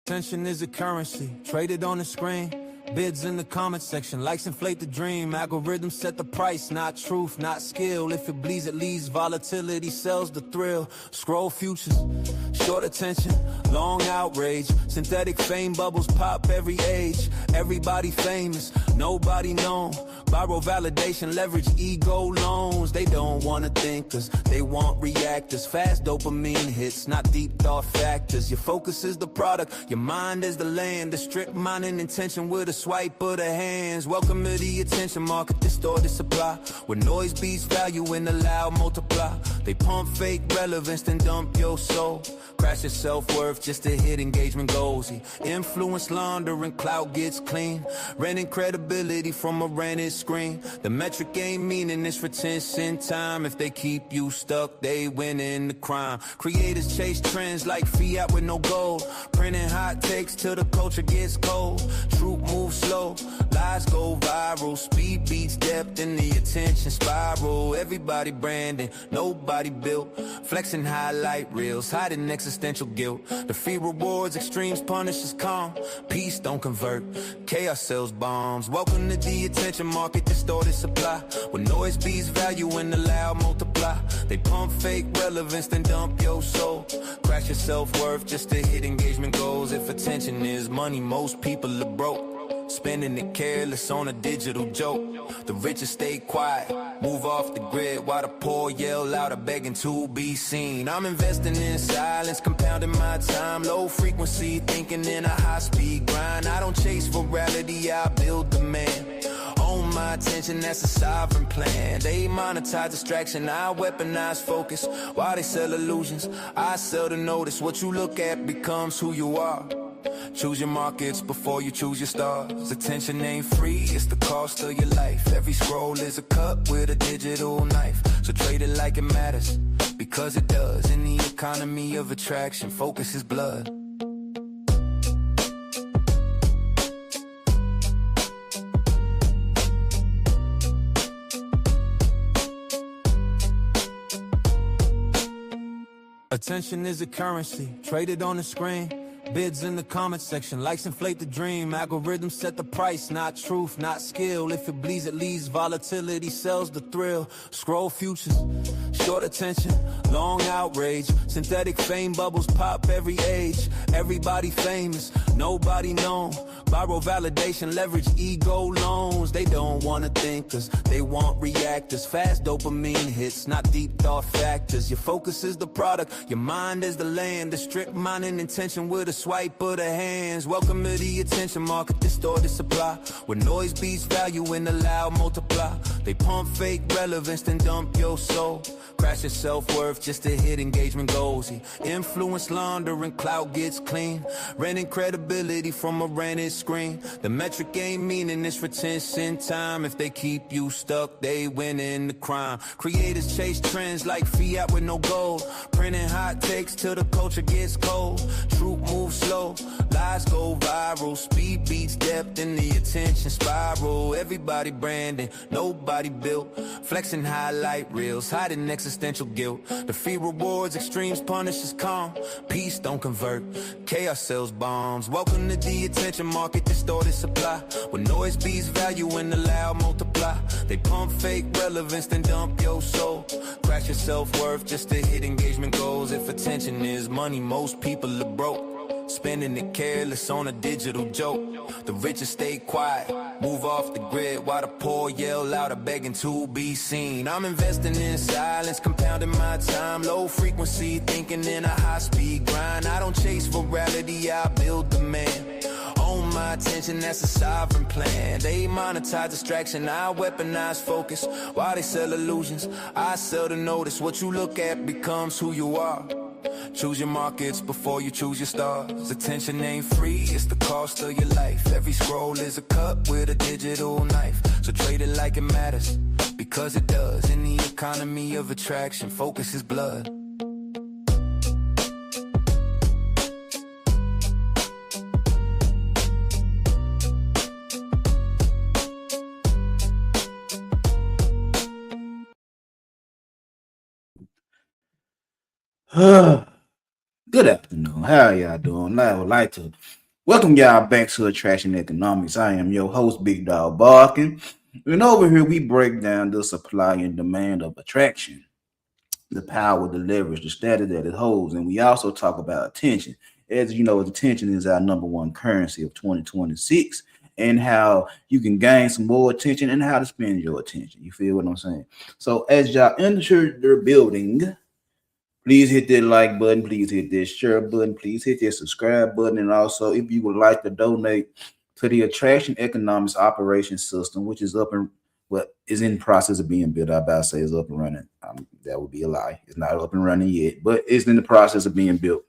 Attention is a currency, traded on the screen. Bids in the comment section, likes inflate the dream. Algorithms set the price, not truth, not skill. If it bleeds, it leads. Volatility sells the thrill. Scroll futures, short attention, long outrage. Synthetic fame bubbles pop every age. Everybody famous, nobody known. Borrow validation, leverage ego loans. They don't wanna think cause they want reactors. Fast dopamine hits, not deep thought factors. Your focus is the product, your mind is the land. A strict mind and intention with a swipe of the hands. Welcome to the attention market, distorted supply, where noise beats value and the loud multiply. They pump fake relevance, then dump your soul. Crash your self-worth just to hit engagement goals. Influence laundering, clout gets clean. Renting credibility from a rented screen. The metric ain't meaning it's retention time. If they keep you stuck, they win in the crime. Creators chase trends like fiat with no gold. Printing hot takes till the culture gets cold. Truth moves slow, lies go viral. Speed beats depth in the attention spiral. Everybody branding, nobody built. Flexing highlight reels, hiding existential guilt. The fee rewards, extremes punishes calm. Peace don't convert, chaos sells bombs. Welcome to the attention market, distorted supply, where noise beats value and the loud multiply. They pump fake relevance, then dump your soul. Crash your self-worth just to hit engagement goals. If attention is money, most people are broke. Spending it careless on a digital joke. The richest stay quiet, move off the grid, while the poor yell louder, begging to be seen. I'm investing in silence, compounding my time. Low frequency thinking in a high-speed grind. I don't chase virality, I build demand. Own my attention, that's a sovereign plan. They monetize distraction, I weaponize focus. While they sell illusions, I sell the notice. What you look at becomes who you are. Choose your markets before you choose your stars. Attention ain't free, it's the cost of your life. Every scroll is a cut with a digital knife. So trade it like it matters, because it does. In the economy of attraction, focus is blood. Attention is a currency, traded on the screen. Bids in the comment section, likes inflate the dream. Algorithms set the price, not truth, not skill. If it bleeds, it leads. Volatility sells the thrill. Scroll futures, short attention, long outrage. Synthetic fame bubbles pop every age. Everybody famous, nobody known. Borrow validation, leverage ego loans. They don't wanna think cause they want reactors. Fast dopamine hits, not deep thought factors. Your focus is the product, your mind is the land. A strict mind and intention with a swipe of the hands. Welcome to the attention market, distorted supply, where noise beats value and the loud multiply. They pump fake relevance, then dump your soul. Crash your self-worth just to hit engagement goals. Influence laundering, clout gets clean. Renting credibility from a rented screen. The metric ain't meaning it's retention time. If they keep you stuck, they win in the crime. Creators chase trends like fiat with no gold. Printing hot takes till the culture gets cold. Truth moves slow, lies go viral. Speed beats depth in the attention spiral. Everybody branding, nobody built. Flexing highlight reels, hiding existential guilt. The fee rewards, extremes punishes calm. Peace don't convert, chaos sells bombs. Welcome to the attention market, distorted supply, where noise beats value and the loud multiply. They pump fake relevance, then dump your soul. Crash your self-worth just to hit engagement goals. If attention is money, most people are broke. Spending it careless on a digital joke. The richest stay quiet, move off the grid, while the poor yell louder, begging to be seen. I'm investing in silence, compounding my time. Low frequency thinking in a high-speed grind. I don't chase virality, I build demand. Own my attention, that's a sovereign plan. They monetize distraction, I weaponize focus. While they sell illusions, I sell the notice. What you look at becomes who you are. Choose your markets before you choose your stars. Attention ain't free, it's the cost of your life. Every scroll is a cut with a digital knife. So trade it like it matters, because it does. In the economy of attraction, focus is blood. Good afternoon. How y'all doing? I would like to Welcome y'all back to Attraction Economics. I am your host, Big Dog Barkin. And over here we break down the supply and demand of attraction, the power, the leverage, the status that it holds. And we also talk about attention. As you know, attention is our number one currency of 2026, and how you can gain some more attention and how to spend your attention. You feel what I'm saying? So as y'all enter the building, please hit that like button. Please hit that share button. Please hit that subscribe button. And also, if you would like to donate to the Attraction Economics Operation System, which is up and what is in the process of being built. I about to say it's up and running. That would be a lie. It's not up and running yet, but it's in the process of being built.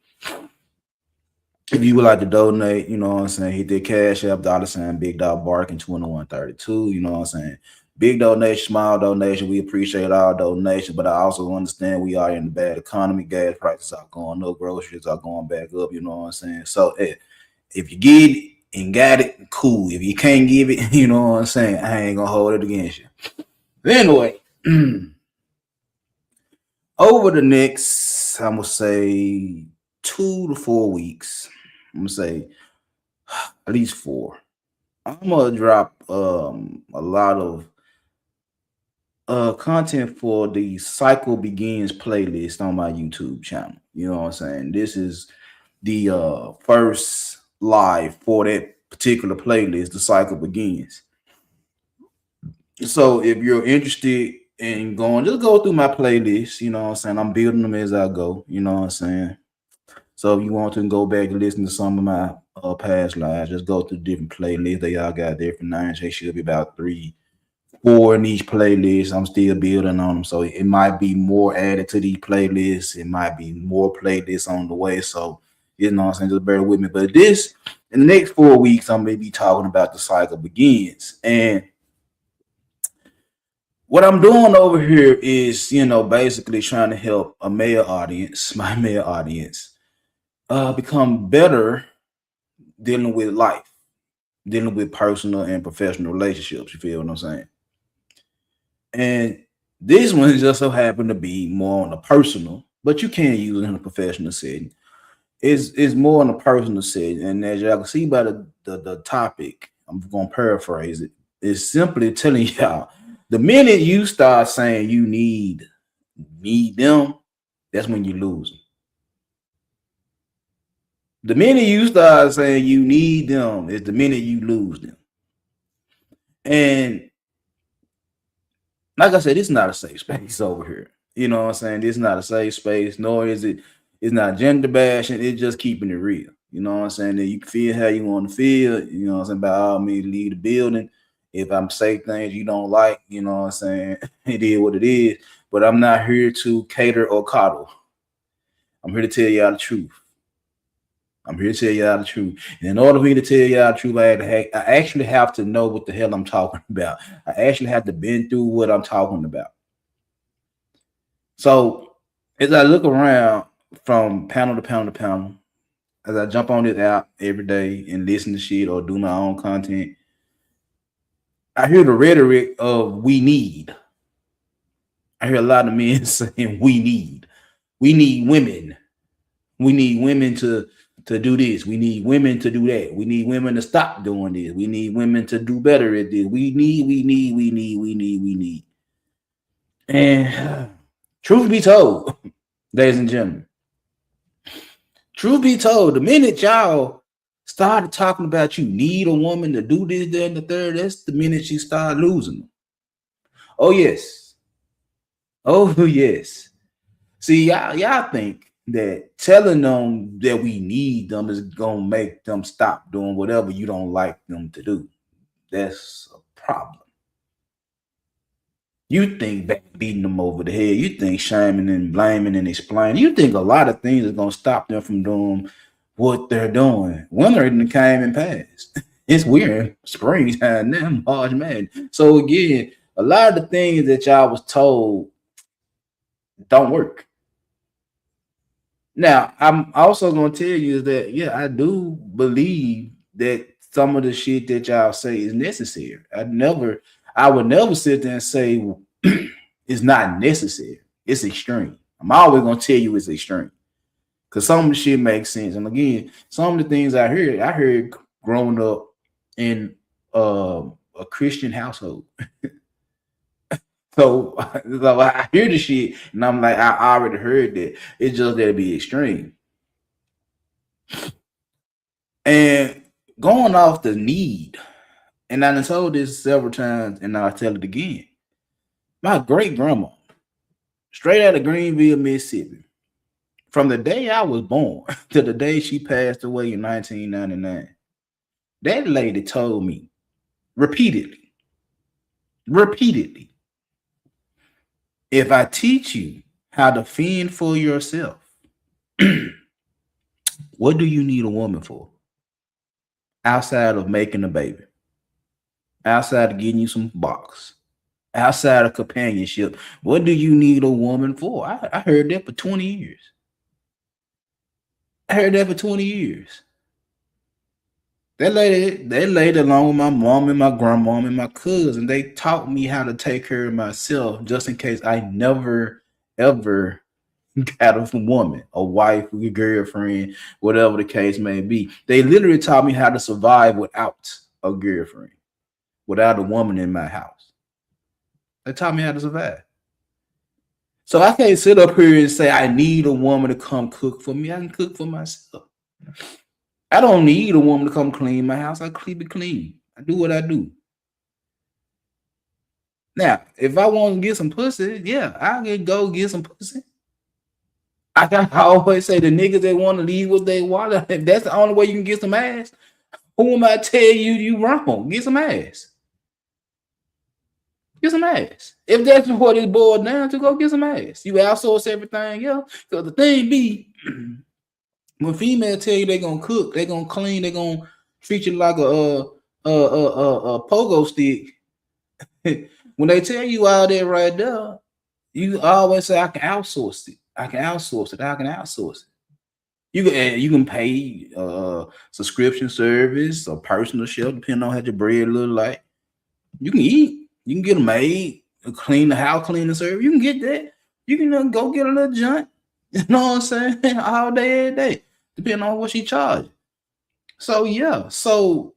If you would like to donate, you know what I'm saying, hit that cash app, $ Big Dog Barkin 2132. You know what I'm saying? Big donation, small donation. We appreciate all donations, but I also understand we are in a bad economy. Gas prices are going up, groceries are going back up. You know what I'm saying? So if you get it and got it, cool. If you can't give it, you know what I'm saying, I ain't gonna hold it against you. But anyway, over the next, I'm gonna say 2 to 4 weeks, I'm gonna say at least 4. I'm gonna drop a lot of content for the Cycle Begins playlist on my YouTube channel. You know what I'm saying? This is the first live for that particular playlist, The Cycle Begins. So if you're interested in going, just go through my playlist. You know what I'm saying? I'm building them as I go. You know what I'm saying? So if you want to go back and listen to some of my past lives, just go through different playlists. They all got different names. They should be about 3, 4 in each playlist. I'm still building on them. So it might be more added to these playlists. It might be more playlists on the way. So, you know what I'm saying? Just bear with me. But this, in the next 4 weeks, I'm going to be talking about The Cycle Begins. And what I'm doing over here is, you know, basically trying to help a male audience, my male audience, become better dealing with life, dealing with personal and professional relationships. You feel what I'm saying? And this one just so happened to be more on a personal, but you can use it in a professional setting. It's more on a personal setting. And as y'all can see by the topic, I'm gonna paraphrase it. It's simply telling y'all the minute you start saying you need them, that's when you lose them. The minute you start saying you need them is the minute you lose them. And like I said, it's not a safe space over here. You know what I'm saying? It's not a safe space, nor is it's not gender bashing, it's just keeping it real. You know what I'm saying? That you can feel how you want to feel, you know what I'm saying? By all means, leave the building. If I'm saying things you don't like, you know what I'm saying? It is what it is. But I'm not here to cater or coddle. I'm here to tell y'all the truth. I'm here to tell y'all the truth. And in order for me to tell y'all the truth, I actually have to know what the hell I'm talking about. I actually have to been through what I'm talking about. So as I look around from panel to panel to panel, as I jump on this app every day and listen to shit or do my own content, I hear the rhetoric of we need. I hear a lot of men saying we need women. We need women to do this. We need women to do that. We need women to stop doing this. We need women to do better at this. We need. And truth be told, ladies and gentlemen, truth be told, the minute y'all started talking about you need a woman to do this, that, and the third, that's the minute you start losing them. Oh, yes. Oh, yes. See, y'all think that telling them that we need them is gonna make them stop doing whatever you don't like them to do. That's a problem. You think beating them over the head, you think shaming and blaming and explaining, you think a lot of things are gonna stop them from doing what they're doing. Winter came and passed. It's weird. Springtime now, March, man. So again, a lot of the things that y'all was told don't work. Now, I'm also gonna tell you that yeah, I do believe that some of the shit that y'all say is necessary. I would never sit there and say it's not necessary. It's extreme. I'm always gonna tell you it's extreme. Cause some of the shit makes sense. And again, some of the things I heard growing up in a Christian household. So, so I hear the shit and I'm like, I already heard that. It's just that it be extreme. And going off the need, and I done told this several times and I'll tell it again. My great grandma, straight out of Greenville, Mississippi, from the day I was born to the day she passed away in 1999, that lady told me repeatedly, if I teach you how to fend for yourself, what do you need a woman for? Outside of making a baby, outside of getting you some box, outside of companionship, what do you need a woman for? I heard that for 20 years. That lady, along with my mom and my grandmom and my cousin, they taught me how to take care of myself just in case I never, ever got a woman, a wife, a girlfriend, whatever the case may be. They literally taught me how to survive without a girlfriend, without a woman in my house. They taught me how to survive. So I can't sit up here and say I need a woman to come cook for me. I can cook for myself. I don't need a woman to come clean my house. I keep it clean. I do what I do. Now, if I want to get some pussy, yeah, I can go get some pussy. I always say the niggas that want to leave what they want, if that's the only way you can get some ass, who am I to tell you wrong? Get some ass. Get some ass. If that's what it's boiled down to, go get some ass. You outsource everything else. Because the thing be, when females tell you they're gonna cook, they're gonna clean, they're gonna treat you like a pogo stick. When they tell you all that right there, you always say, I can outsource it. You can pay subscription service or personal shelf, depending on how your bread look like. You can eat. You can get a maid, clean the house, clean the service. You can get that. You can go get a little joint. You know what I'm saying? All day, every day, depending on what she charges. So yeah. So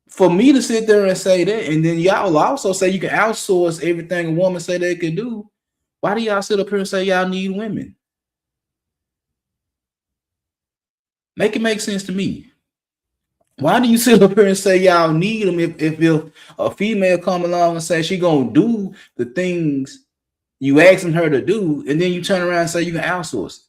for me to sit there and say that, and then y'all also say you can outsource everything a woman say they can do, why do y'all sit up here and say y'all need women? Make it make sense to me. Why do you sit up here and say y'all need them if a female come along and say she gonna do the things you asking her to do, and then you turn around and say you can outsource it?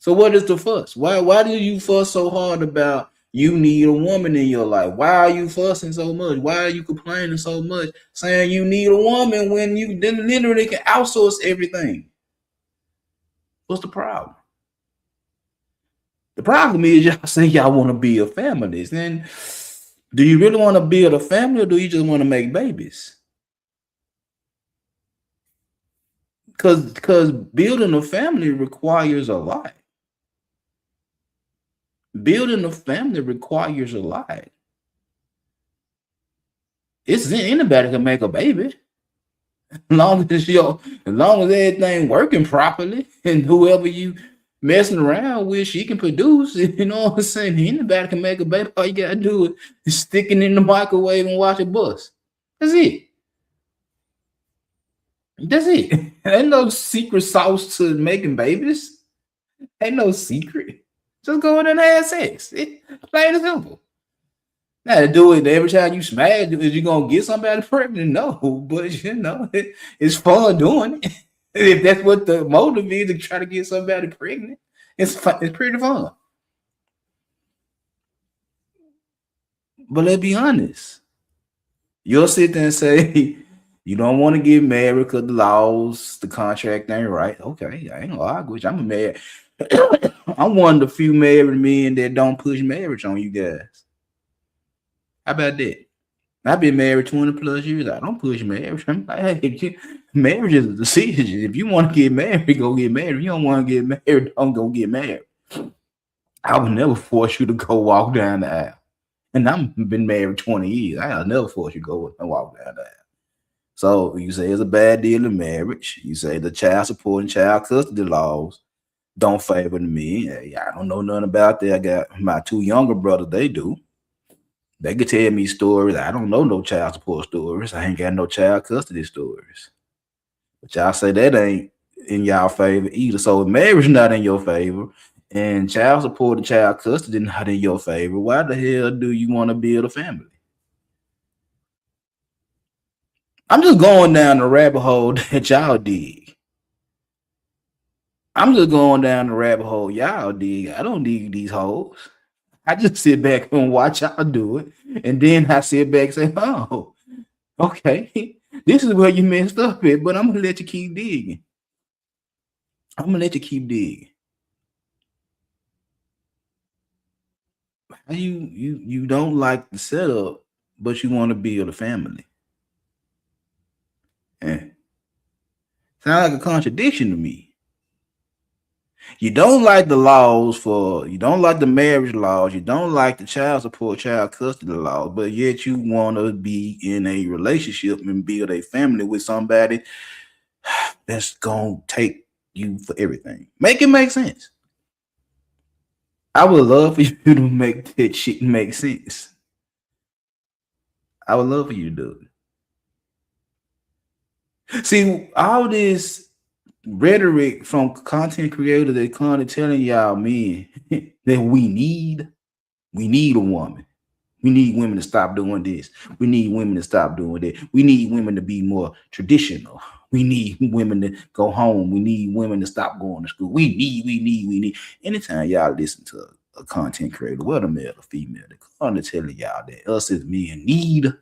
So what is the fuss? Why do you fuss so hard about you need a woman in your life? Why are you fussing so much? Why are you complaining so much, saying you need a woman when you literally can outsource everything? What's the problem? The problem is y'all say y'all want to be a family. Then do you really want to build a family, or do you just want to make babies? Because building a family requires a lot. It's anybody can make a baby. As long as everything working properly, and whoever you messing around with, she can produce. You know what I'm saying? Anybody can make a baby. All you gotta do is stick it in the microwave and watch it bust. That's it. Ain't no secret sauce to making babies. Ain't no secret. Just go in and have sex. It's plain and simple. Now to do it every time you smash, is you gonna get somebody pregnant? No, but it's fun doing it. If that's what the motive is, to try to get somebody pregnant, it's pretty fun. But let's be honest. You'll sit there and say you don't want to get married because the laws, the contract ain't right. Okay, I ain't gonna argue with you. I'm married. I'm one of the few married men that don't push marriage on you guys. How about that? I've been married 20 plus years. I don't push marriage. I'm like, hey, marriage is a decision. If you want to get married, go get married. If you don't want to get married, don't go get married. I would never force you to go walk down the aisle. And I've been married 20 years. I'll never force you to go and walk down the aisle. So you say it's a bad deal in marriage. You say the child support and child custody laws don't favor me. I don't know nothing about that. I got my two younger brothers, they do. They could tell me stories. I don't know no child support stories. I ain't got no child custody stories. But y'all say that ain't in y'all favor either. So if marriage not in your favor and child support and child custody not in your favor, why the hell do you want to build a family? I'm just going down the rabbit hole that y'all dig. I'm just going down the rabbit hole y'all dig. I don't dig these holes. I just sit back and watch y'all do it. And then I sit back and say, oh, okay, this is where you messed up at, but I'm gonna let you keep digging. I'm gonna let you keep digging. You don't like the setup, but you want to build a family. Eh. Sounds like a contradiction to me. You don't like the laws you don't like the marriage laws, you don't like the child support, child custody laws, but yet you want to be in a relationship and build a family with somebody that's gonna take you for everything. Make it make sense. I would love for you to make that shit make sense. I would love for you to do it. See, all this rhetoric from content creators that kind of telling y'all men that we need a woman. We need women to stop doing this. We need women to stop doing that. We need women to be more traditional. We need women to go home. We need women to stop going to school. We need. Anytime y'all listen to a content creator, whether male or female, they're kind of telling y'all that us as men need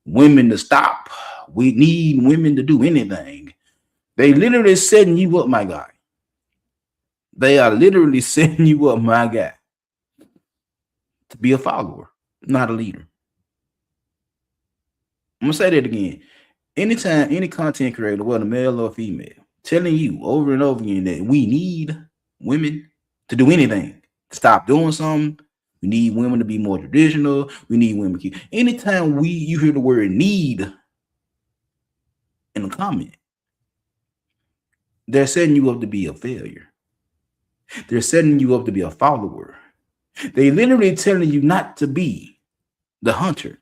women to stop. We need women to do anything. They literally setting you up, my guy. They are literally setting you up, my guy, to be a follower, not a leader. I'm gonna say that again. Anytime any content creator, whether male or female, telling you over and over again that we need women to do anything, to stop doing something. We need women to be more traditional. We need women to keep. Anytime you hear the word need in a comment, they're setting you up to be a failure. They're setting you up to be a follower. They literally telling you not to be the hunter,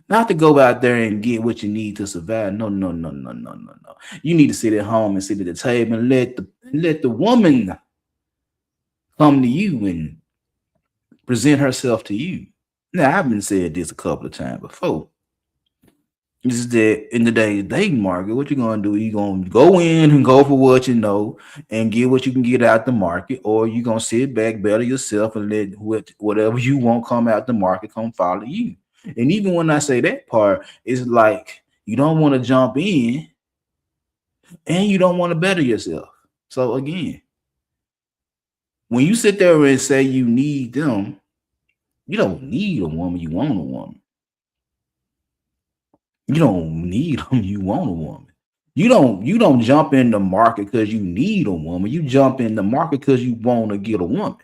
not to go out there and get what you need to survive. No. You need to sit at home and sit at the table and let the woman come to you and present herself to you. Now, I've been said this a couple of times before. Is that in the dating market, what you're gonna do? You're gonna go in and go for what you know and get what you can get out the market, or you're gonna sit back, better yourself, and let whatever you want come out the market come follow you. And even when I say that part, it's like you don't want to jump in and you don't want to better yourself. So again, when you sit there and say you need them, you don't need a woman, you want a woman. You don't need them, you want a woman. You don't jump in the market because you need a woman. You jump in the market because you want to get a woman.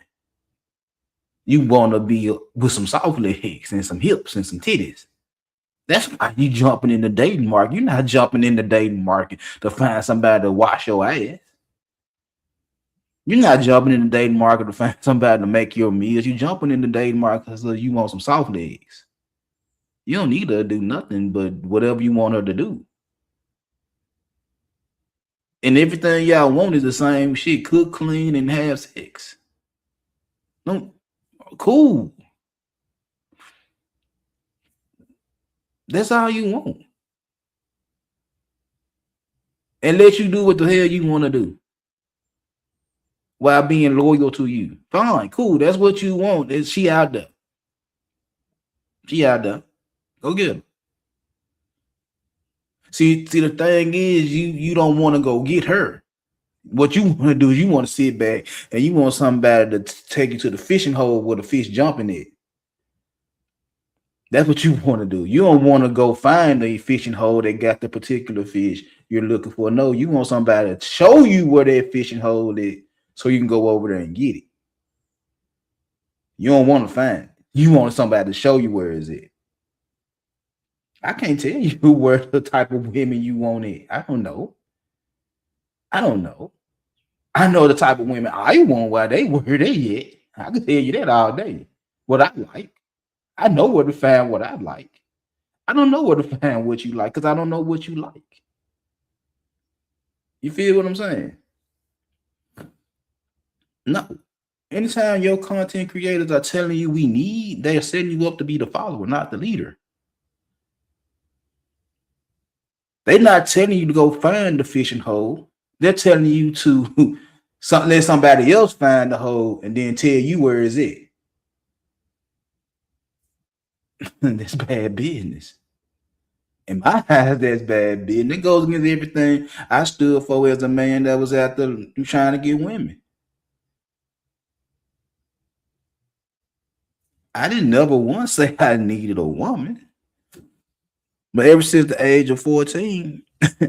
You want to be with some soft legs and some hips and some titties. That's why you jumping in the dating market. You're not jumping in the dating market to find somebody to wash your ass. You're not jumping in the dating market to find somebody to make your meals. You're jumping in the dating market because you want some soft legs. You don't need her to do nothing but whatever you want her to do. And everything y'all want is the same shit. Cook, clean, and have sex. No, cool. That's all you want. And let you do what the hell you want to do while being loyal to you. Fine, cool. That's what you want. She out there. She out there. Go get her. See, the thing is, you don't want to go get her. What you want to do is you want to sit back and you want somebody to take you to the fishing hole where the fish jumping at. That's what you want to do. You don't want to go find a fishing hole that got the particular fish you're looking for. No, you want somebody to show you where that fishing hole is so you can go over there and get it. You don't want to find it. You want somebody to show you where is it. I can't tell you where the type of women you want it. I don't know. I know the type of women I want while they were there yet. I can tell you that all day. What I like. I know where to find what I like. I don't know where to find what you like because I don't know what you like. You feel what I'm saying? No. Anytime your content creators are telling you we need, they are setting you up to be the follower, not the leader. They're not telling you to go find the fishing hole. They're telling you to let somebody else find the hole and then tell you where is it. That's bad business. In my eyes, that's bad business. It goes against everything I stood for as a man that was out there trying to get women. I didn't never once say I needed a woman. But ever since the age of 14,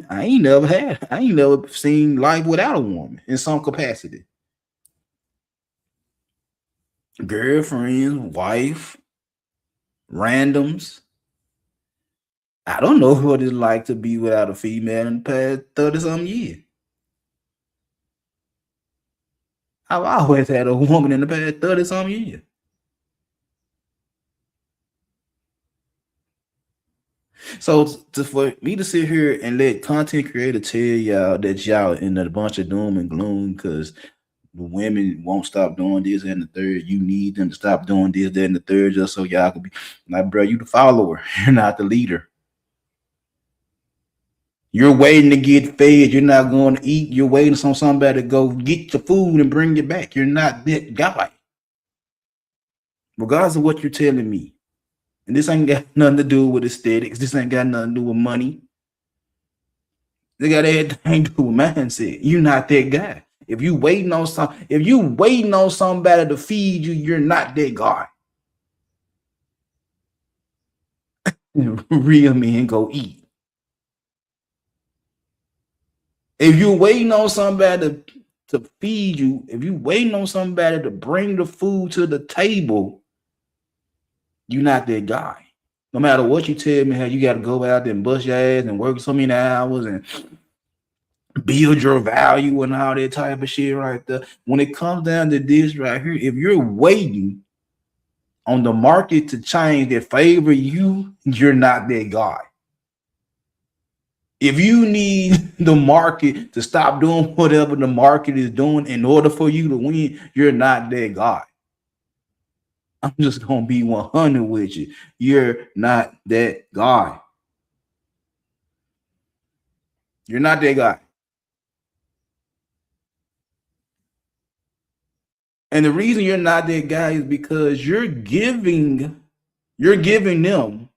I ain't never seen life without a woman in some capacity. Girlfriends, wife, randoms. I don't know what it's like to be without a female in the past 30-something years. I've always had a woman in the past 30-something years. So for me to sit here and let content creator tell y'all that y'all in a bunch of doom and gloom because the women won't stop doing this and the third, you need them to stop doing this, that, and the third, just so y'all can be like, bro, you the follower, you're not the leader. You're waiting to get fed. You're not going to eat. You're waiting on somebody to go get your food and bring it back. You're not that guy. Regardless of what you're telling me. And this ain't got nothing to do with aesthetics. This ain't got nothing to do with money. They got everything to do with mindset. You're not that guy. If you waiting on somebody to feed you, you're not that guy. Real men go eat. If you're waiting on somebody to feed you, if you're waiting on somebody to bring the food to the table, you're not that guy. No matter what you tell me, how you got to go out there and bust your ass and work so many hours and build your value and all that type of shit right there. When it comes down to this right here, if you're waiting on the market to change that favor you, you're not that guy. If you need the market to stop doing whatever the market is doing in order for you to win, you're not that guy. I'm just going to be 100 with you. You're not that guy. You're not that guy. And the reason you're not that guy is because you're giving them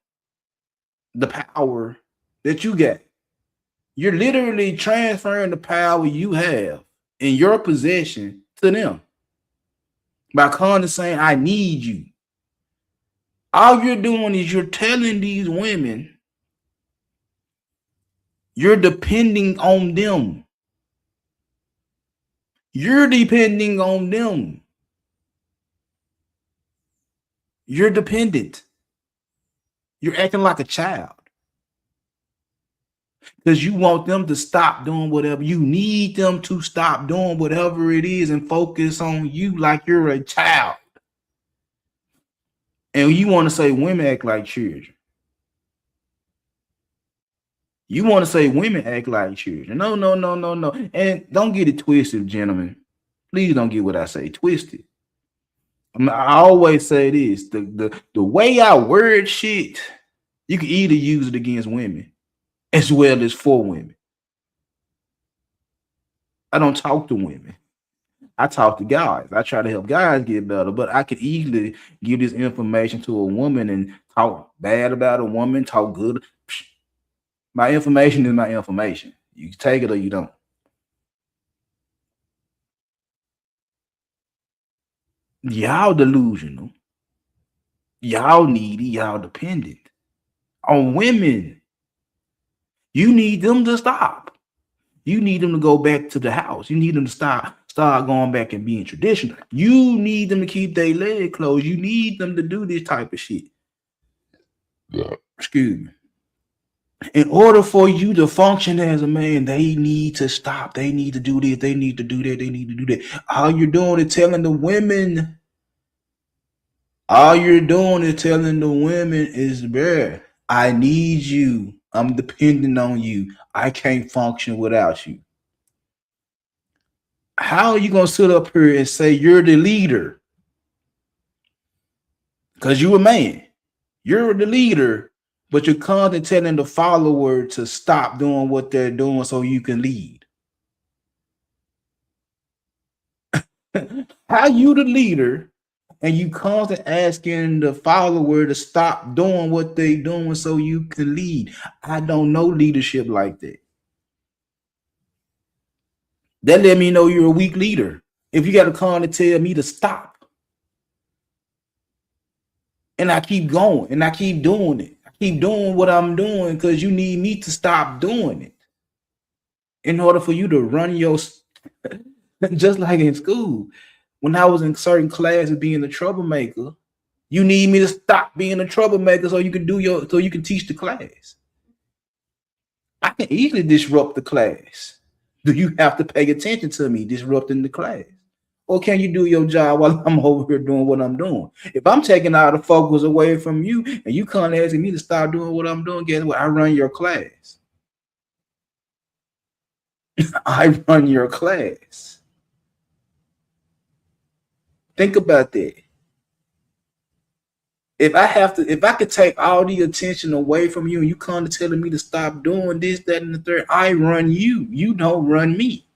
the power that you get. You're literally transferring the power you have in your possession to them by constantly saying, I need you. All you're doing is you're telling these women you're depending on them. You're depending on them. You're dependent. You're acting like a child. Because you want them to stop doing whatever. You need them to stop doing whatever it is and focus on you like you're a child. And you want to say women act like children. You want to say women act like children. No. And don't get it twisted, gentlemen. Please don't get what I say twisted. I always say this. The way I word shit, you can either use it against women as well as for women. I don't talk to women. I talk to guys. I try to help guys get better, but I could easily give this information to a woman and talk bad about a woman, talk good. My information is my information. You can take it or you don't. Y'all delusional. Y'all needy. Y'all dependent on women. You need them to stop. You need them to go back to the house. You need them to start going back and being traditional. You need them to keep their leg closed. You need them to do this type of shit. Yeah. Excuse me. In order for you to function as a man, they need to stop. They need to do this. They need to do that. They need to do that. All you're doing is telling the women. All you're doing is telling the women is, bruh, I need you. I'm depending on you. I can't function without you. How are you gonna sit up here and say you're the leader? Because you're a man. You're the leader, but you're constantly telling the follower to stop doing what they're doing so you can lead. How you the leader and you constantly asking the follower to stop doing what they doing so you can lead? I don't know leadership like that. That let me know you're a weak leader. If you got to come and tell me to stop, and I keep going and I keep doing it, I keep doing what I'm doing because you need me to stop doing it in order for you to run your. Just like in school, when I was in certain classes being a troublemaker, you need me to stop being a troublemaker so you can so you can teach the class. I can easily disrupt the class. Do you have to pay attention to me disrupting the class? Or can you do your job while I'm over here doing what I'm doing? If I'm taking all the focus away from you and you come asking me to stop doing what I'm doing, guess what? I run your class. I run your class. Think about that. If I could take all the attention away from you and you come to telling me to stop doing this, that, and the third, I run you. You don't run me.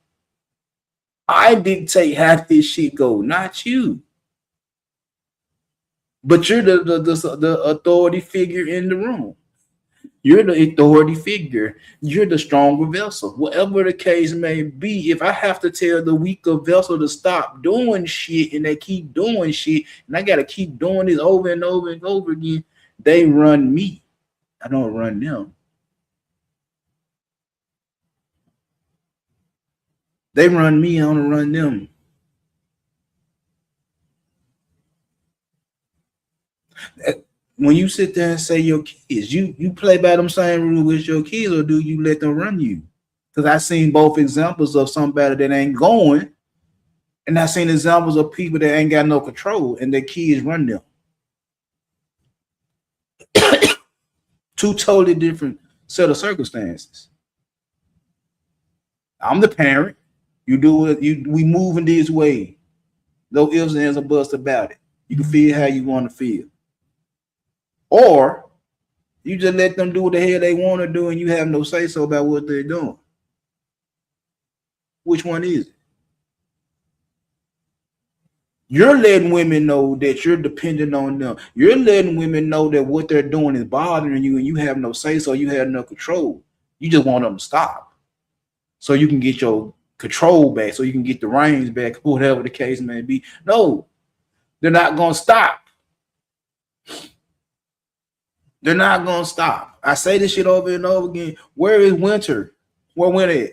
I dictate how this shit go, not you. But you're the authority figure in the room. You're the authority figure. You're the stronger vessel. Whatever the case may be, if I have to tell the weaker vessel to stop doing shit and they keep doing shit, and I got to keep doing this over and over and over again, they run me. I don't run them. They run me, I don't run them. When you sit there and say your kids, you play by them same rules with your kids, or do you let them run you? Because I've seen both examples of somebody that ain't going, and I've seen examples of people that ain't got no control and their kids run them. Two totally different set of circumstances. I'm the parent. You do it. We move in this way. No ifs, ands, or buts about it. You can feel how you want to feel. Or you just let them do what the hell they want to do and you have no say so about what they're doing. Which one is it? You're letting women know that you're dependent on them. You're letting women know that what they're doing is bothering you and you have no say so, you have no control. You just want them to stop so you can get your control back, so you can get the reins back, whatever the case may be. No, they're not going to stop. They're not going to stop. I say this shit over and over again. Where is winter? Where winter at?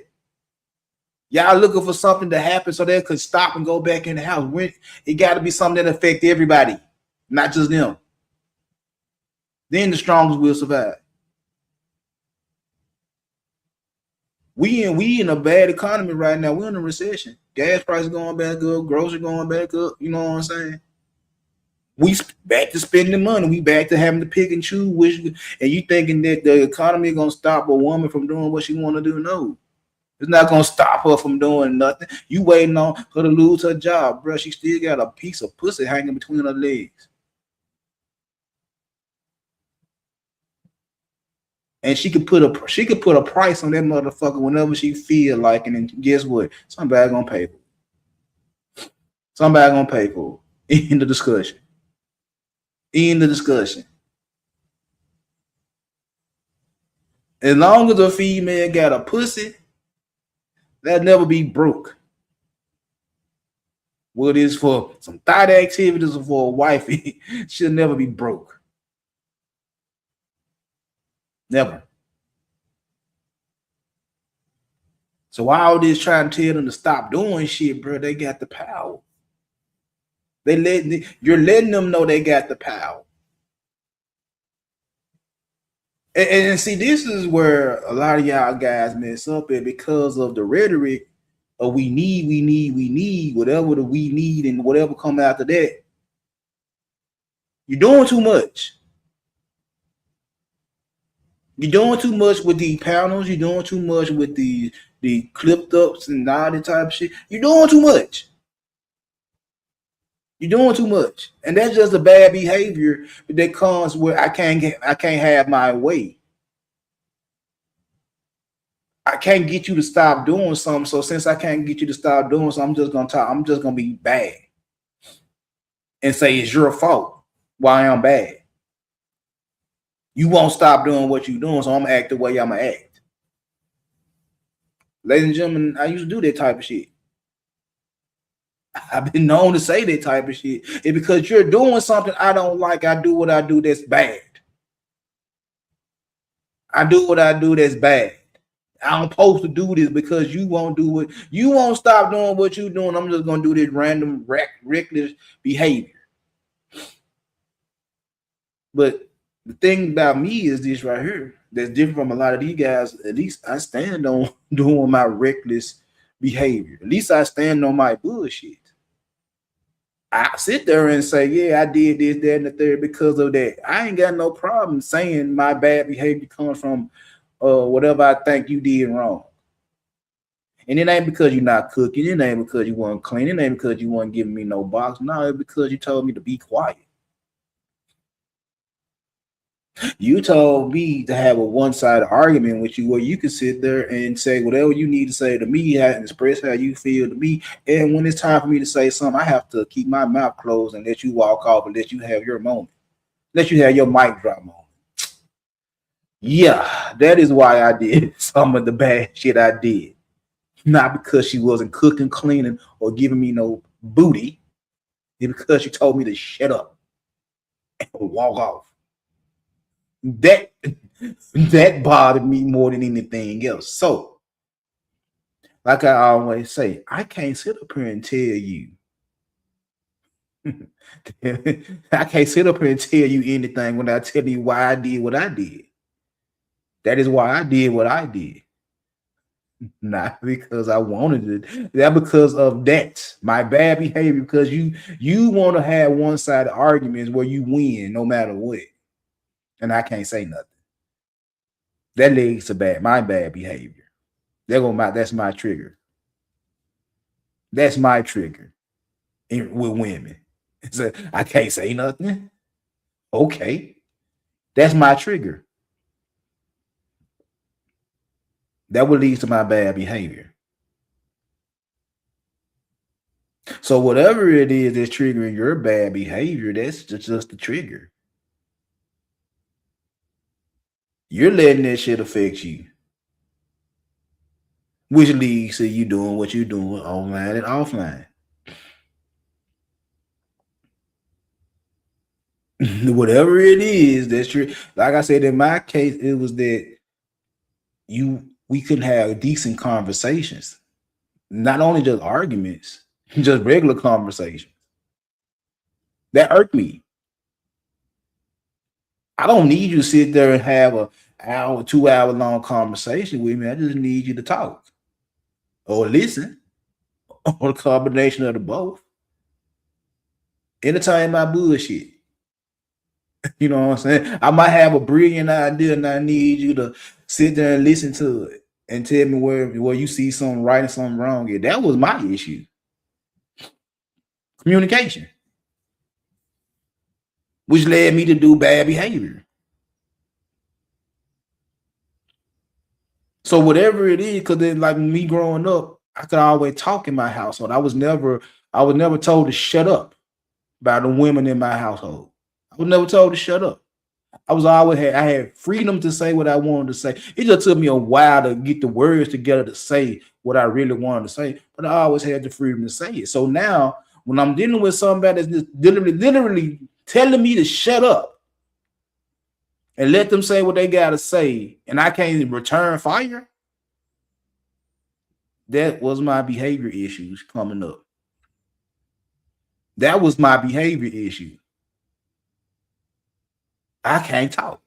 Y'all looking for something to happen so they could stop and go back in the house. It got to be something that affects everybody, not just them. Then the strongest will survive. We in a bad economy right now. We're in a recession. Gas prices going back up, grocery going back up. You know what I'm saying? We back to spending money. We back to having to pick and choose. And you thinking that the economy is gonna stop a woman from doing what she want to do? No, it's not gonna stop her from doing nothing. You waiting on her to lose her job, bro. She still got a piece of pussy hanging between her legs, and she could put a price on that motherfucker whenever she feel like. And then guess what? Somebody gonna pay for it. Somebody gonna pay for it. In the discussion. In the discussion. As long as a female got a pussy, that'll never be broke. What is for some thought activities or for a wifey, she'll never be broke. Never. So why all this trying to tell them to stop doing shit, bro? They got the power. You're letting them know they got the power. And see, this is where a lot of y'all guys mess up at because of the rhetoric of we need, whatever the we need and whatever come after that. You're doing too much. You're doing too much with the panels. You're doing too much with the clipped ups and all that type of shit. You're doing too much. You're doing too much, and that's just a bad behavior that comes where I can't have my way. I can't get you to stop doing something. So since I can't get you to stop doing something, I'm just gonna talk. I'm just gonna be bad and say it's your fault why I'm bad. You won't stop doing what you're doing, so I'm gonna act the way I'm gonna act. Ladies and gentlemen, I used to do that type of shit. I've been known to say that type of shit. It's because you're doing something I don't like. I do what I do that's bad. I do what I do that's bad. I'm supposed to do this because you won't do it. You won't stop doing what you're doing. I'm just gonna do this random reckless behavior. But the thing about me is this right here that's different from a lot of these guys. At least I stand on doing my reckless behavior. At least I stand on my bullshit. I sit there and say, yeah, I did this, that, and the third because of that. I ain't got no problem saying my bad behavior comes from whatever I think you did wrong. And it ain't because you're not cooking. It ain't because you weren't clean. It ain't because you weren't giving me no box. No, it's because you told me to be quiet. You told me to have a one-sided argument with you where you can sit there and say whatever you need to say to me and express how you feel to me. And when it's time for me to say something, I have to keep my mouth closed and let you walk off and let you have your moment. Let you have your mic drop moment. Yeah, that is why I did some of the bad shit I did. Not because she wasn't cooking, cleaning, or giving me no booty. It's because she told me to shut up and walk off. That bothered me more than anything else. So, like I always say, I can't sit up here and tell you. I can't sit up here and tell you anything when I tell you why I did what I did. That is why I did what I did. Not because I wanted it. That because of that. My bad behavior, because you want to have one-sided arguments where you win no matter what. And I can't say nothing. That leads to my bad behavior. That's my trigger. That's my trigger with women. So I can't say nothing. Okay. That's my trigger. That will lead to my bad behavior. So whatever it is that's triggering your bad behavior, that's just the trigger. You're letting that shit affect you. Which leads to you doing what you're doing online and offline. Whatever it is, that's true. Like I said, in my case, it was that we couldn't have decent conversations. Not only just arguments, just regular conversations. That irked me. I don't need you to sit there and have a hour, 2 hour long conversation with me. I just need you to talk or listen or a combination of the both. Entertain my bullshit. You know what I'm saying? I might have a brilliant idea and I need you to sit there and listen to it and tell me where you see something right and something wrong. Yeah, that was my issue. Communication. Which led me to do bad behavior. So whatever it is, because then like me growing up, I could always talk in my household. I was never told to shut up by the women in my household. I was never told to shut up. I had freedom to say what I wanted to say. It just took me a while to get the words together to say what I really wanted to say, but I always had the freedom to say it. So now when I'm dealing with somebody that's just literally telling me to shut up and let them say what they gotta say, and I can't return fire, that was my behavior issues coming up. That was my behavior issue. I can't talk.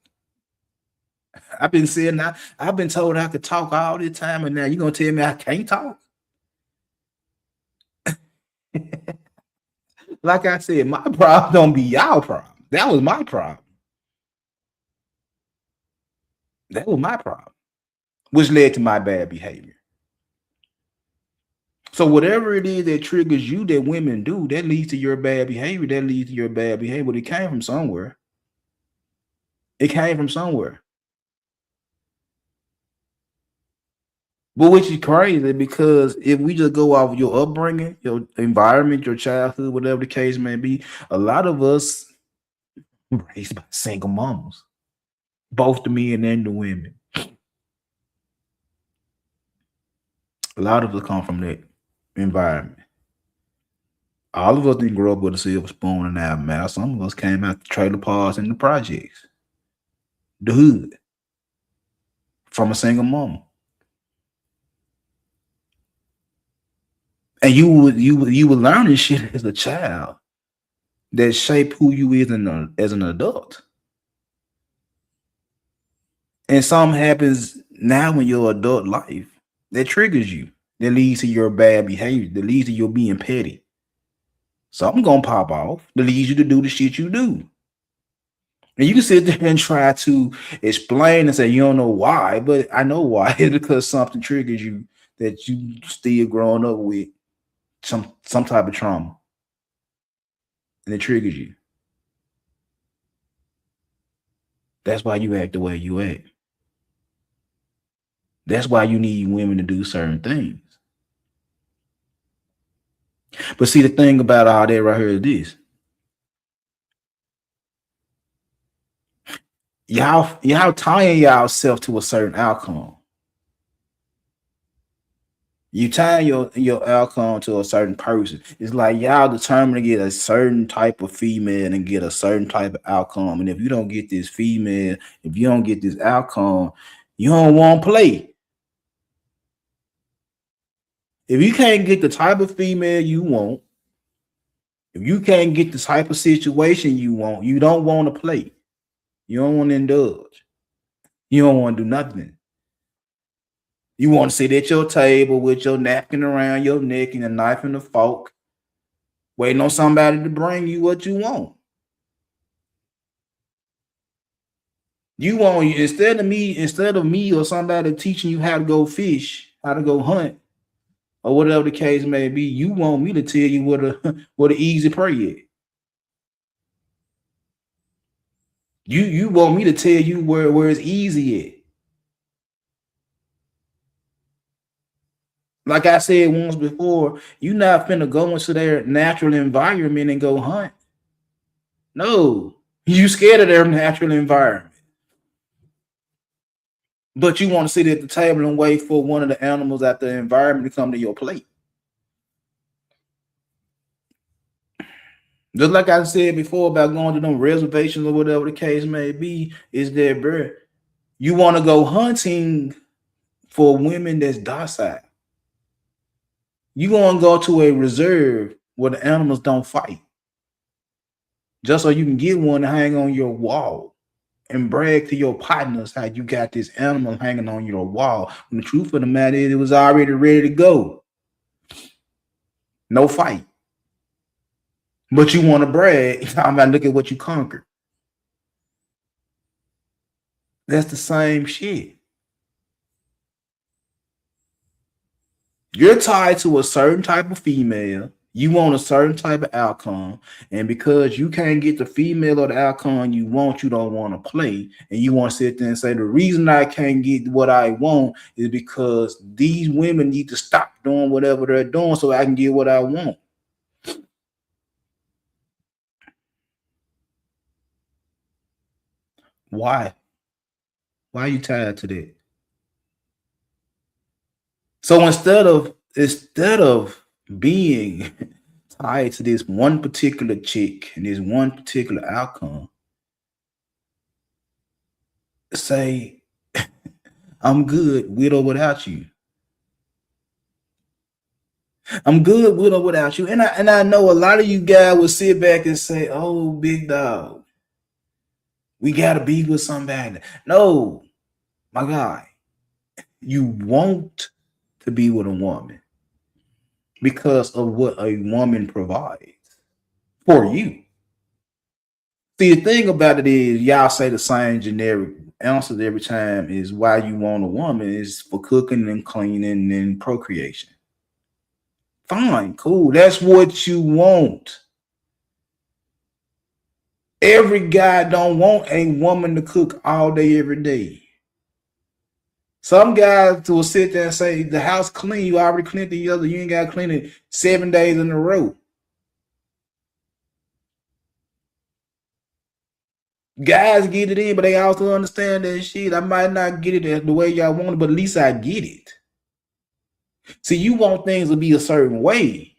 I've been saying that. I've been told I could talk all this time, and now you gonna tell me I can't talk? Like I said, my problem don't be y'all problem. That was my problem. That was my problem, which led to my bad behavior. So whatever it is that triggers you that women do, that leads to your bad behavior. That leads to your bad behavior. But it came from somewhere. It came from somewhere. But which is crazy because if we just go off your upbringing, your environment, your childhood, whatever the case may be, a lot of us raised by single moms, both the men and the women. A lot of us come from that environment. All of us didn't grow up with a silver spoon in our mouth. Some of us came out the trailer parks and the projects, the hood, from a single mom. And you were learning shit as a child that shape who you is as an adult. And something happens now in your adult life that triggers you, that leads to your bad behavior, that leads to your being petty. Something gonna pop off that leads you to do the shit you do. And you can sit there and try to explain and say you don't know why, but I know why. It's because something triggers you that you still growing up with some type of trauma, and it triggers you. That's why you act the way you act. That's why you need women to do certain things. But see, the thing about all that right here is this. Y'all tying yourself to a certain outcome. You tie your outcome to a certain person. It's like y'all determined to get a certain type of female and get a certain type of outcome. And if you don't get this female, if you don't get this outcome, you don't want to play. If you can't get the type of female you want, if you can't get the type of situation you want, you don't want to play. You don't want to indulge. You don't want to do nothing. You want to sit at your table with your napkin around your neck and a knife and a fork, waiting on somebody to bring you what you want. You want, instead of me or somebody teaching you how to go fish, how to go hunt, or whatever the case may be, you want me to tell you what an easy prey is. You want me to tell you where it's easy at. Like I said once before, you not finna go into their natural environment and go hunt. No, you scared of their natural environment. But you want to sit at the table and wait for one of the animals at the environment to come to your plate. Just like I said before about going to them reservations or whatever the case may be, is that, bro, you want to go hunting for women that's docile. You gonna go to a reserve where the animals don't fight, just so you can get one to hang on your wall and brag to your partners how you got this animal hanging on your wall. When the truth of the matter is, it was already ready to go. No fight. But you want to brag. I'm about to look at what you conquered. That's the same shit. You're tied to a certain type of female. You want a certain type of outcome. And because you can't get the female or the outcome you want, you don't want to play. And you want to sit there and say, the reason I can't get what I want is because these women need to stop doing whatever they're doing so I can get what I want. Why? Why are you tied to that? So instead of being tied to this one particular chick and this one particular outcome, say, I'm good with or without you. I'm good with or without you. And I know a lot of you guys will sit back and say, oh, big dog, we gotta be with somebody. No. My guy, you want to be with a woman because of what a woman provides for you. See, the thing about it is, y'all say the same generic answers every time. Is why you want a woman is for cooking and cleaning and procreation. Fine, cool. That's what you want. Every guy don't want a woman to cook all day, every day. Some guys will sit there and say the house clean. You already cleaned the other. You ain't got to clean it 7 days in a row. Guys get it in, but they also understand that shit. I might not get it the way y'all want it, but at least I get it. See, you want things to be a certain way.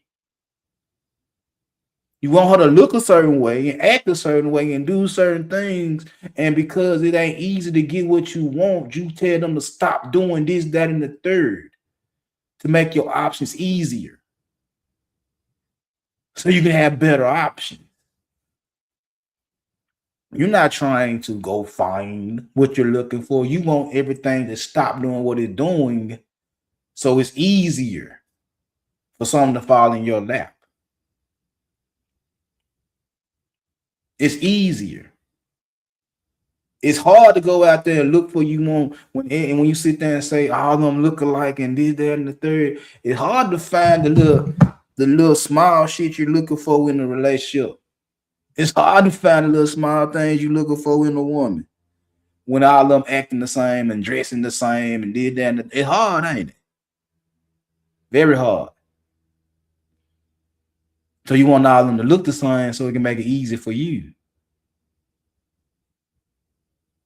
You want her to look a certain way and act a certain way and do certain things. And because it ain't easy to get what you want, you tell them to stop doing this, that, and the third to make your options easier. So you can have better options. You're not trying to go find what you're looking for. You want everything to stop doing what it's doing so it's easier for something to fall in your lap. It's easier. It's hard to go out there and look for you want when you sit there and say all of them look alike and this, that, and the third. It's hard to find the little small shit you're looking for in a relationship. It's hard to find the little small things you're looking for in a woman when all of them acting the same and dressing the same and did that. It's hard, ain't it? Very hard. So you want all of them to look the same so it can make it easy for you.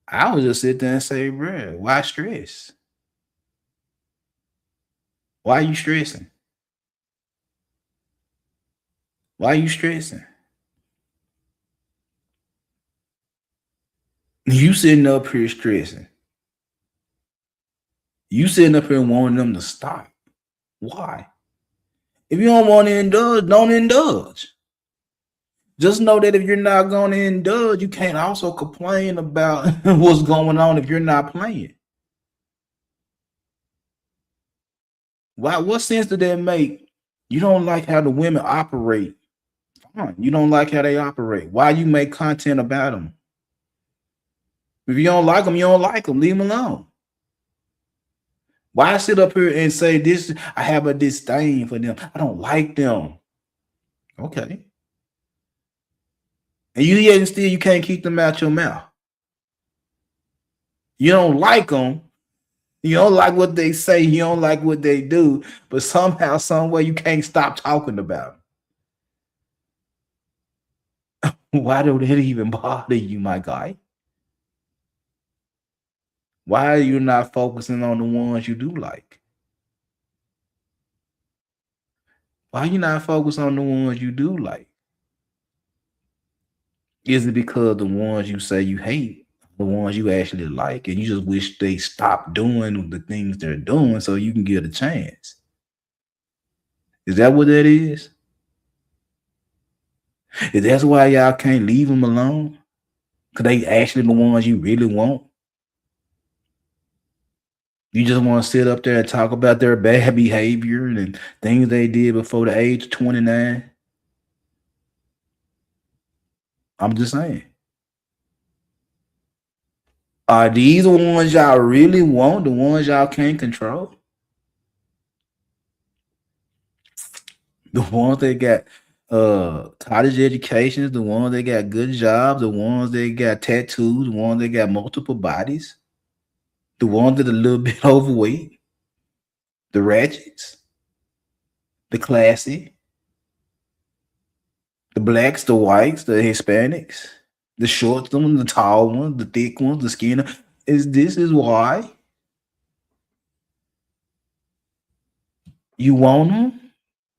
I would just sit there and say, bro, why stress? Why are you stressing? Why are you stressing? You sitting up here stressing. You sitting up here wanting them to stop. Why? If you don't want to indulge, don't indulge. Just know that if you're not going to indulge, you can't also complain about what's going on if you're not playing. Why? What sense did that make? You don't like how the women operate. Fine. You don't like how they operate. Why you make content about them? If you don't like them, you don't like them. Leave them alone. Why sit up here and say this? I have a disdain for them. I don't like them. Okay. And you yet still you can't keep them out your mouth. You don't like them. You don't like what they say. You don't like what they do. But somehow, some way, you can't stop talking about them. Why do that even bother you, my guy? Why are you not focusing on the ones you do like? Why are you not focused on the ones you do like? Is it because the ones you say you hate, the ones you actually like, and you just wish they stop doing the things they're doing so you can get a chance? Is that what that is? Is that why y'all can't leave them alone? Because they actually the ones you really want? You just want to sit up there and talk about their bad behavior and things they did before the age of 29? I'm just saying. Are these the ones y'all really want? The ones y'all can't control? The ones that got college educations, the ones that got good jobs, the ones that got tattoos, the ones that got multiple bodies, the ones that are a little bit overweight, the ratchets, the classy, the blacks, the whites, the Hispanics, the short ones, the tall ones, the thick ones, the skinny. This is why you want them?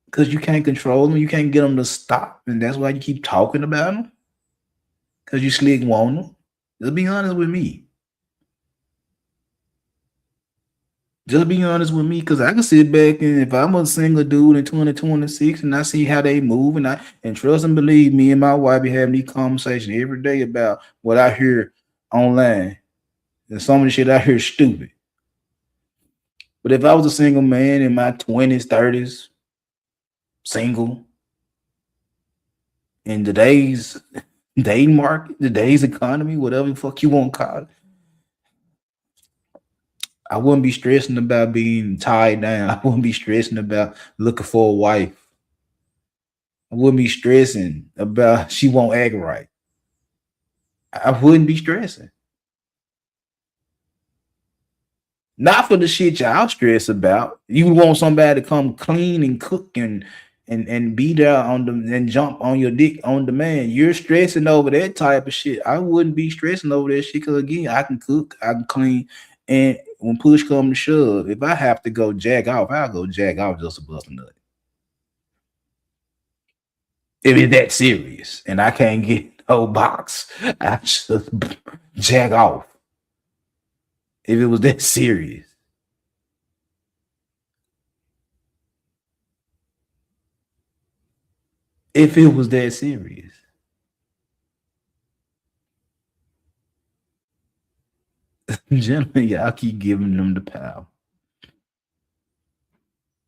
Because you can't control them, you can't get them to stop, and that's why you keep talking about them. Because you slick want them. Just be honest with me. Just be honest with me, because I can sit back and if I'm a single dude in 2026 and I see how they move, and trust and believe me and my wife be having these conversations every day about what I hear online. And some of the shit out here is stupid. But if I was a single man in my 20s, 30s, single, in today's dating market, today's economy, whatever the fuck you want to call it, I wouldn't be stressing about being tied down. I wouldn't be stressing about looking for a wife. I wouldn't be stressing about she won't act right. I wouldn't be stressing. Not for the shit y'all stress about. You want somebody to come clean and cook and be there on them and jump on your dick on demand. You're stressing over that type of shit. I wouldn't be stressing over that shit because again, I can cook, I can clean, and when push comes to shove, if I have to go jack off, I'll go jack off just to bust a nut. If it's that serious and I can't get no box, I just jack off. If it was that serious. If it was that serious. Gentlemen, y'all keep giving them the power.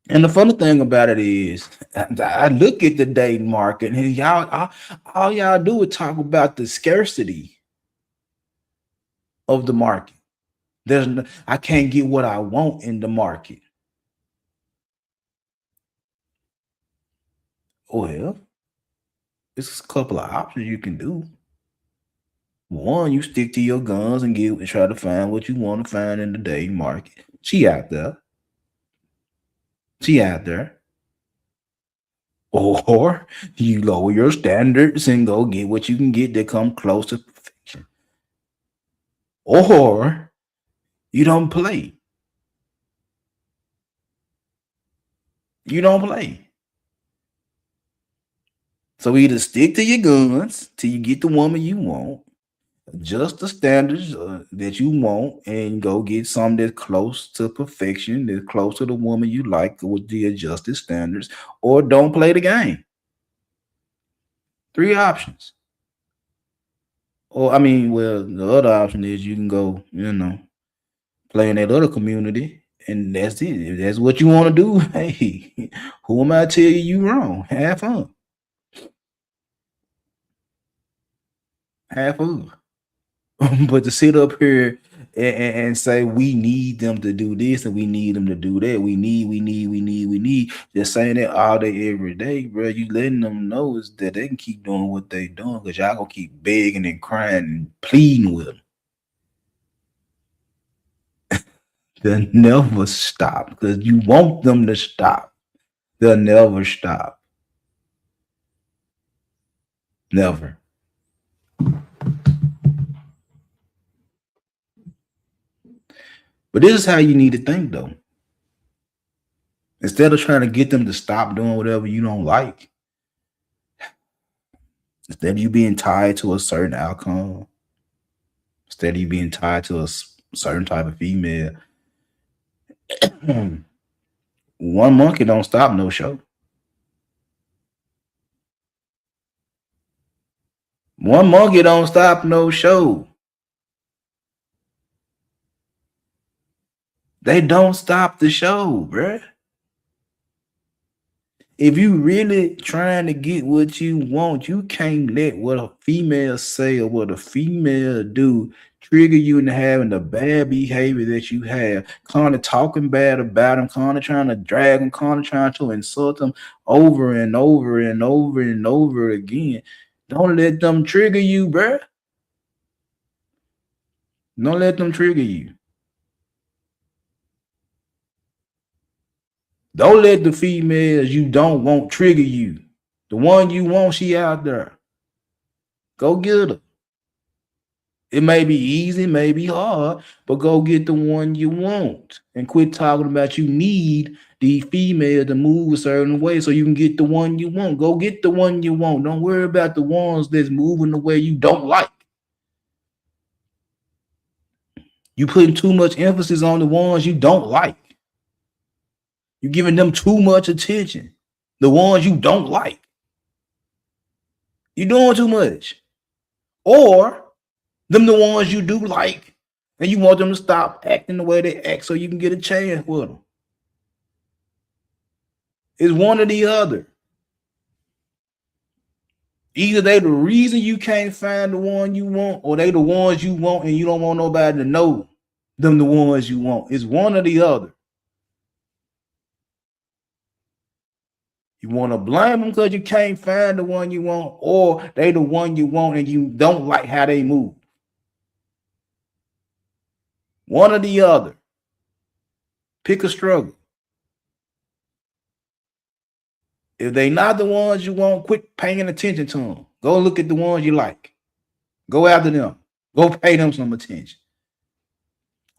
And the funny thing about it is, I look at the dating market, and y'all, all y'all do is talk about the scarcity of the market. I can't get what I want in the market. Well, it's a couple of options you can do. One, you stick to your guns and try to find what you want to find in the dating market. She out there. She out there. Or you lower your standards and go get what you can get that come close to perfection. Or you don't play. You don't play. So either stick to your guns till you get the woman you want, adjust the standards that you want, and go get something that's close to perfection, that's close to the woman you like with the adjusted standards, or don't play the game. 3 options. Or I mean, well, the other option is you can go, play in that other community, and that's it. If that's what you want to do, hey, who am I to tell you wrong? Have fun. Have fun. But to sit up here and say we need them to do this and we need them to do that, we need, just saying that all day, every day, bro, you letting them know is that they can keep doing what they doing because y'all gonna keep begging and crying and pleading with them. They'll never stop because you want them to stop. They'll never stop. Never. But this is how you need to think, though. Instead of trying to get them to stop doing whatever you don't like, instead of you being tied to a certain outcome, instead of you being tied to a certain type of female, one monkey don't stop no show. One monkey don't stop no show. They don't stop the show, bruh. If you really trying to get what you want, you can't let what a female say or what a female do trigger you into having the bad behavior that you have, kind of talking bad about them, kind of trying to drag them, kind of trying to insult them over and over and over and over again. Don't let them trigger you, bruh. Don't let them trigger you. Don't let the females you don't want trigger you. The one you want, she out there. Go get her. It may be easy, it may be hard, but go get the one you want and quit talking about you need the female to move a certain way so you can get the one you want. Go get the one you want. Don't worry about the ones that's moving the way you don't like. You putting too much emphasis on the ones you don't like. You're giving them too much attention. The ones you don't like. You're doing too much. Or them the ones you do like, And you want them to stop acting the way they act so you can get a chance with them. It's one or the other. Either they the reason you can't find the one you want, or they the ones you want and you don't want nobody to know them the ones you want. It's one or the other. You want to blame them because you can't find the one you want, or they the one you want and you don't like how they move. One or the other. Pick a struggle. If they not the ones you want, quit paying attention to them. Go look at the ones you like. Go after them. Go pay them some attention.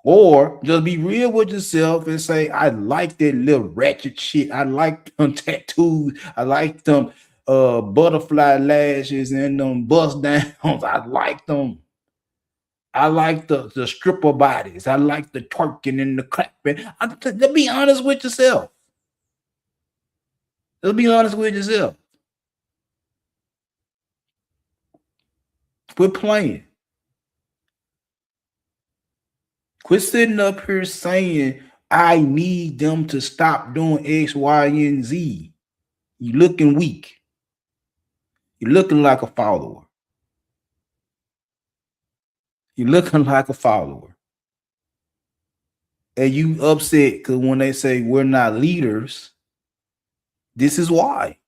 Or just be real with yourself and say, I like that little ratchet shit. I like them tattoos. I like them butterfly lashes and them bust downs. I like them. I like the stripper bodies. I like the twerking and the clapping. Let's be honest with yourself. Let's be honest with yourself. Quit playing. Quit sitting up here saying, I need them to stop doing X, Y, and Z. You looking weak. You're looking like a follower. You're looking like a follower. And you upset because when they say we're not leaders, this is why.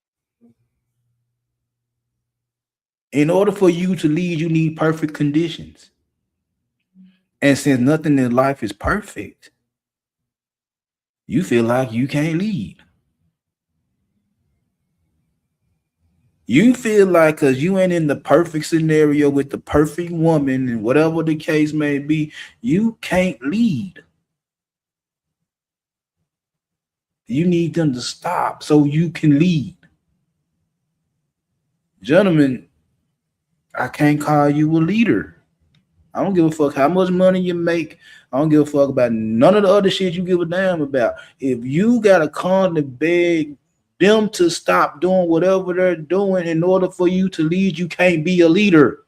In order for you to lead, you need perfect conditions. And since nothing in life is perfect, you feel like you can't lead. You feel like because you ain't in the perfect scenario with the perfect woman and whatever the case may be, you can't lead. You need them to stop so you can lead. Gentlemen, I can't call you a leader. I don't give a fuck how much money you make. I don't give a fuck about none of the other shit you give a damn about. If you got to constantly beg them to stop doing whatever they're doing in order for you to lead, you can't be a leader.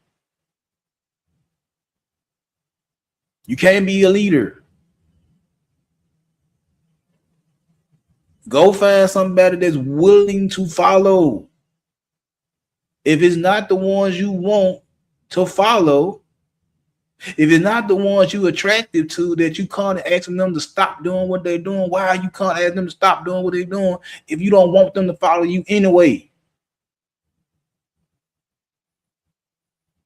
You can't be a leader. Go find somebody that's willing to follow. If it's not the ones you want to follow, if it's not the ones you attracted to that you can't ask them to stop doing what they're doing, why you can't ask them to stop doing what they're doing if you don't want them to follow you anyway?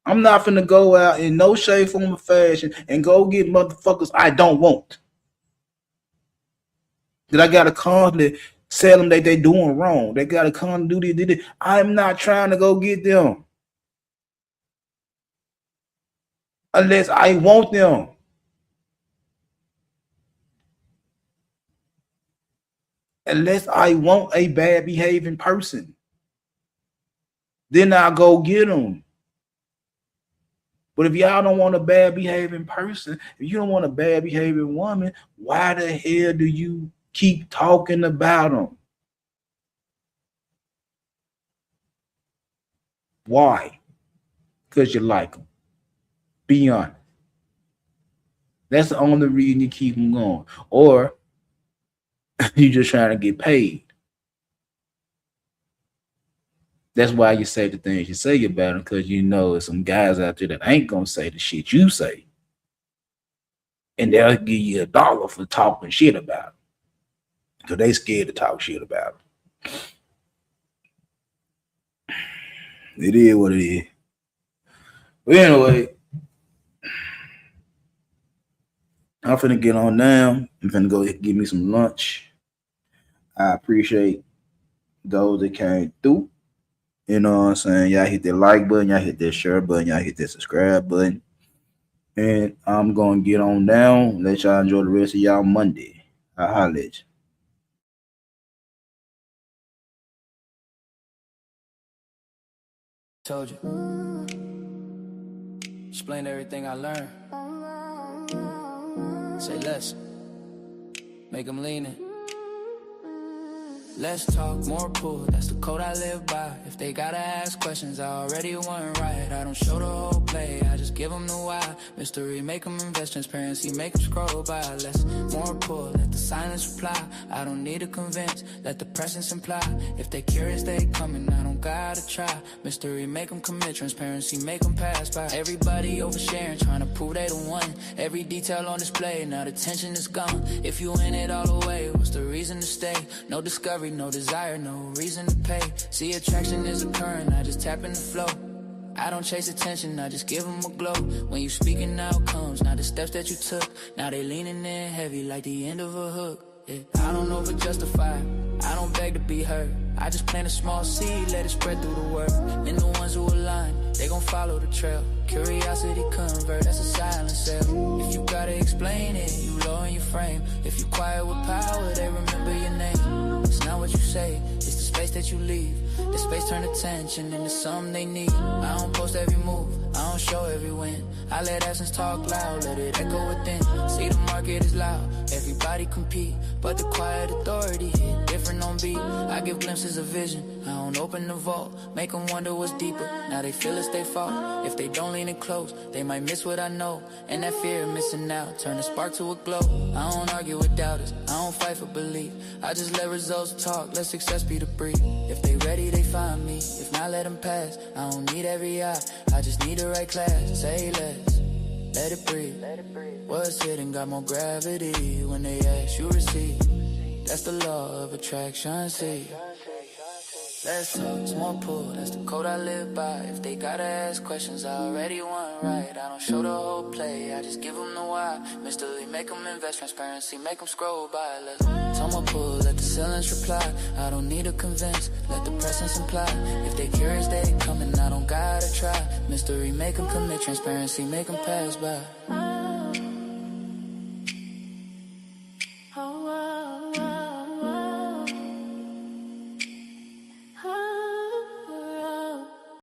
I'm not finna go out in no shape, form, or fashion and go get motherfuckers I don't want. That I gotta constantly tell them that they're doing wrong. They gotta come do this. I'm not trying to go get them unless I want them. Unless I want a bad behaving person, then I'll go get them. But if y'all don't want a bad behaving person, if you don't want a bad behaving woman, why the hell do you keep talking about them? Why? Because you like them. Be honest. That's the only reason you keep them going. Or you just trying to get paid. That's why you say the things you say about them, because you know there's some guys out there that ain't gonna say the shit you say. And they'll give you $1 for talking shit about them. Because they scared to talk shit about them. It is what it is. But anyway, I'm finna get on down. I'm finna go get me some lunch. I appreciate those that came through. You know what I'm saying? Y'all hit that like button, y'all hit that share button, y'all hit that subscribe button. And I'm gonna get on down. Let y'all enjoy the rest of y'all Monday. I'll holler at you. Told you. Explain everything I learned. Say less. Make them lean in. Let's talk more pool. That's the code I live by. If they gotta ask questions, I already wasn't right. I don't show the whole play. I just give them the why. Mystery, make them invest. Transparency, make them scroll by. Less, more pull, let the silence reply. I don't need to convince, let the presence imply. If they curious, they coming, I don't gotta try. Mystery, make them commit. Transparency, make them pass by. Everybody oversharing, trying to prove they the one. Every detail on display, now the tension is gone. If you in it all the way, what's the reason to stay? No discovery, no desire, no reason to pay. See, attraction is occurring, I just tap in the flow. I don't chase attention, I just give them a glow. When you speaking outcomes, not the steps that you took. Now they leaning in heavy like the end of a hook. Yeah. I don't over justify, I don't beg to be heard. I just plant a small seed, let it spread through the world. And the ones who align, they gon' follow the trail. Curiosity convert, that's a silent sale. If you gotta explain it, you low in your frame. If you quiet with power, they remember your name. It's not what you say, it's the space that you leave. The space turn attention into something they need. I don't post every move, I don't show every win. I let essence talk loud, let it echo within. See the market is loud, everybody compete. But the quiet authority hit different on beat. I give glimpses of vision, I don't open the vault. Make them wonder what's deeper, now they feel it's their fault. If they don't lean in close, they might miss what I know. And that fear of missing out, turn a spark to a glow. I don't argue with doubters, I don't fight for belief. I just let results talk, let success be the brief. If they ready, they find me, if not let them pass. I don't need every eye, I just need the right class. Say less, let it breathe. What's hidden got more gravity. When they ask, you receive. That's the law of attraction, see. Let's talk, it's more pull, that's the code I live by. If they gotta ask questions, I already want right. I don't show the whole play, I just give them the why. Mystery, make them invest. Transparency, make them scroll by. Let's talk more pull, let the silence reply. I don't need to convince, let the presence imply. If they curious, they coming, I don't gotta try. Mystery, make them commit. Transparency, make them pass by.